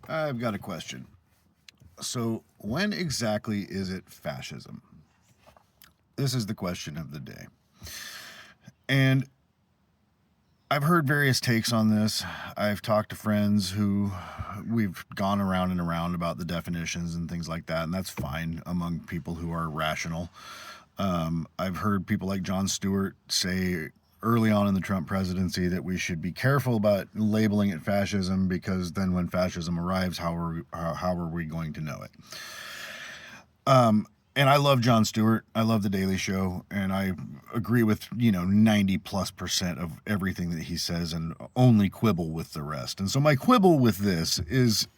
I've got a question. So, when exactly is it fascism? This is the question of the day. And I've heard various takes on this. I've talked to friends who we've gone around and around about the definitions and things like that, and that's fine among people who are rational. I've heard people like Jon Stewart say early on in the Trump presidency that we should be careful about labeling it fascism because then when fascism arrives, how are we going to know it? And I love Jon Stewart. I love The Daily Show, and I agree with 90+% of everything that he says, and only quibble with the rest. And so my quibble with this is,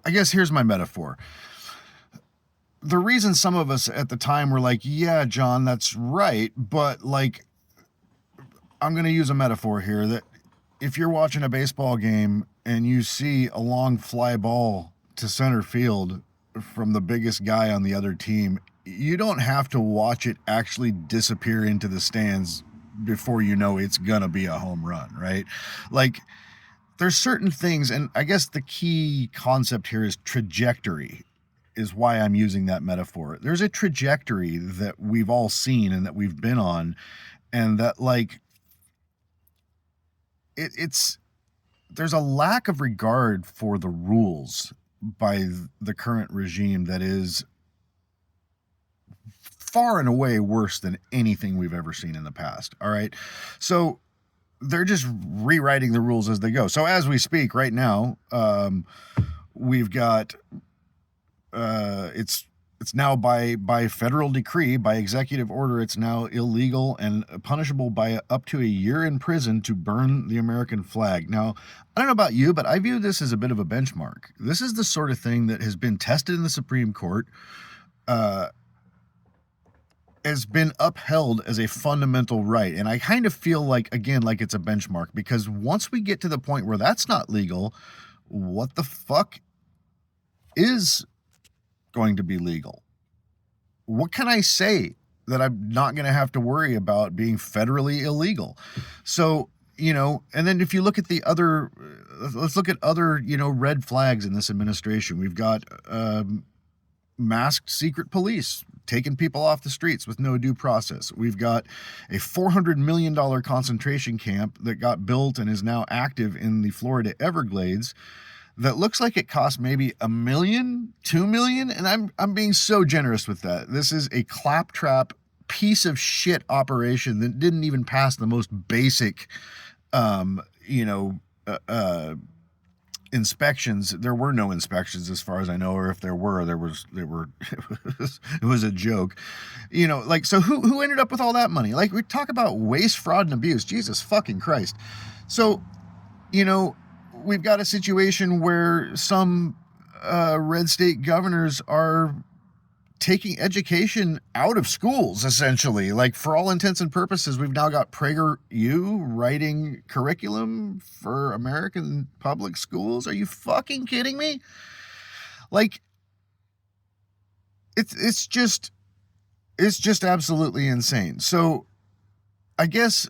I guess here's my metaphor. The reason some of us at the time were like, "Yeah, John, that's right," but like, I'm going to use a metaphor here that if you're watching a baseball game and you see a long fly ball to center field from the biggest guy on the other team, you don't have to watch it actually disappear into the stands before you know it's gonna be a home run, right? Like, there's certain things, and I guess the key concept here is trajectory, is why I'm using that metaphor. There's a trajectory that we've all seen and that we've been on, and that, like, it's there's a lack of regard for the rules by the current regime that is far and away worse than anything we've ever seen in the past. All right. So they're just rewriting the rules as they go. So as we speak right now, we've got it's now by federal decree, by executive order, it's now illegal and punishable by up to a year in prison to burn the American flag. Now, I don't know about you, but I view this as a bit of a benchmark. This is the sort of thing that has been tested in the Supreme Court, uh, has been upheld as a fundamental right. And I kind of feel like, again, like it's a benchmark, because once we get to the point where that's not legal, what the fuck is going to be legal? What can I say that I'm not going to have to worry about being federally illegal? So, and then if you look at the other, let's look at other, red flags in this administration. We've got masked secret police taking people off the streets with no due process. We've got a $400 million concentration camp that got built and is now active in the Florida Everglades that looks like it cost maybe $1 million, $2 million, and I'm being so generous with that. This is a claptrap piece of shit operation that didn't even pass the most basic, um, you know, uh, uh, inspections. There were no inspections as far as I know, or if there were, it was a joke. Like, so who ended up with all that money? Like, we talk about waste, fraud, and abuse. Jesus fucking Christ. So, you know, we've got a situation where some red state governors are taking education out of schools, essentially. Like, for all intents and purposes, we've now got PragerU writing curriculum for American public schools. Are you fucking kidding me? Like, it's just absolutely insane. So I guess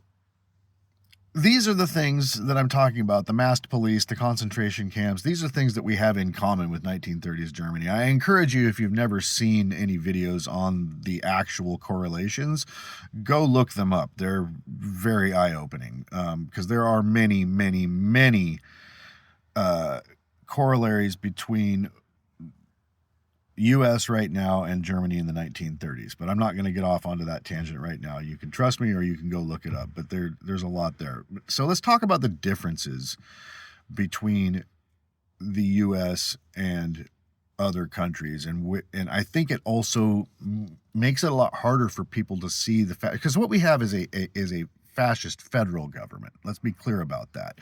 these are the things that I'm talking about: the masked police, the concentration camps. These are things that we have in common with 1930s Germany. I encourage you, if you've never seen any videos on the actual correlations, go look them up. They're very eye-opening, because there are many, many, many corollaries between U.S. right now and Germany in the 1930s. But I'm not going to get off onto that tangent right now. You can trust me or you can go look it up, but there's a lot there. So let's talk about the differences between the U.S. and other countries, and I think it also makes it a lot harder for people to see the fact, because what we have is a fascist federal government. Let's be clear about that.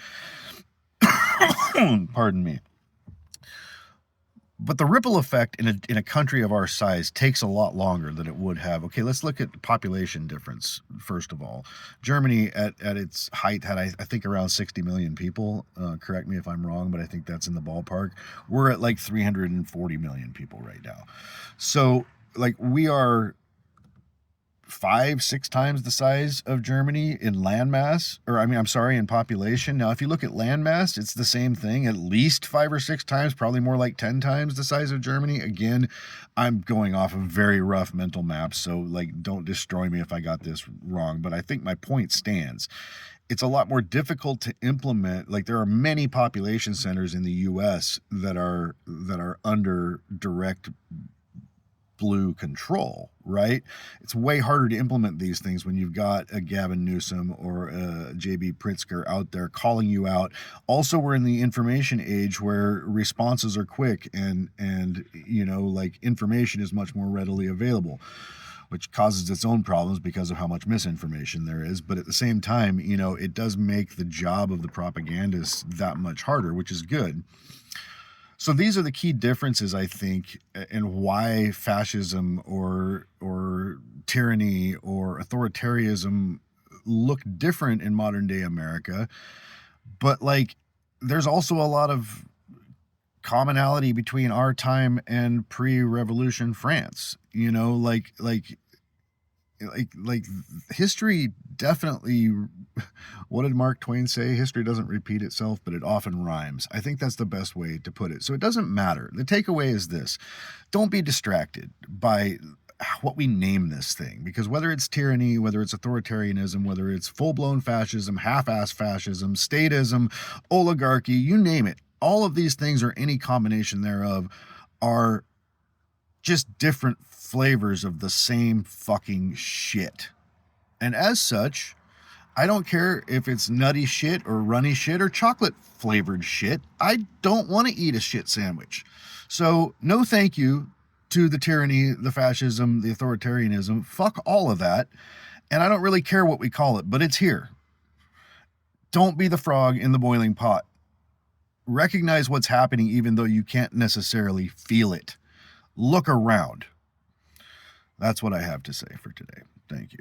Pardon me. But the ripple effect in a country of our size takes a lot longer than it would have. Okay, let's look at the population difference first of all. Germany at its height had, I think, around 60 million people. Correct me if I'm wrong, but I think that's in the ballpark. We're at like 340 million people right now. So, like, we are 5, 6 times the size of Germany in landmass, or I mean, I'm sorry, in population. Now, if you look at landmass, it's the same thing, at least 5 or 6 times, probably more like 10 times the size of Germany. Again, I'm going off of very rough mental maps, so like, don't destroy me if I got this wrong, but I think my point stands. It's a lot more difficult to implement. Like, there are many population centers in the US that are under direct blue control, right? It's way harder to implement these things when you've got a Gavin Newsom or a JB Pritzker out there calling you out. Also, we're in the information age where responses are quick, and like, information is much more readily available, which causes its own problems because of how much misinformation there is. But at the same time, it does make the job of the propagandists that much harder, which is good. So these are the key differences, I think, in why fascism or tyranny or authoritarianism look different in modern day America. But like, there's also a lot of commonality between our time and pre-revolution France. Like history definitely, what did Mark Twain say? History doesn't repeat itself, but it often rhymes. I think that's the best way to put it. So it doesn't matter. The takeaway is this: don't be distracted by what we name this thing, because whether it's tyranny, whether it's authoritarianism, whether it's full-blown fascism, half-ass fascism, statism, oligarchy, you name it, all of these things, or any combination thereof, are just different flavors of the same fucking shit. And as such, I don't care if it's nutty shit or runny shit or chocolate flavored shit. I don't want to eat a shit sandwich. So, no thank you to the tyranny, the fascism, the authoritarianism. Fuck all of that. And I don't really care what we call it, but it's here. Don't be the frog in the boiling pot. Recognize what's happening even though you can't necessarily feel it. Look around. That's what I have to say for today. Thank you.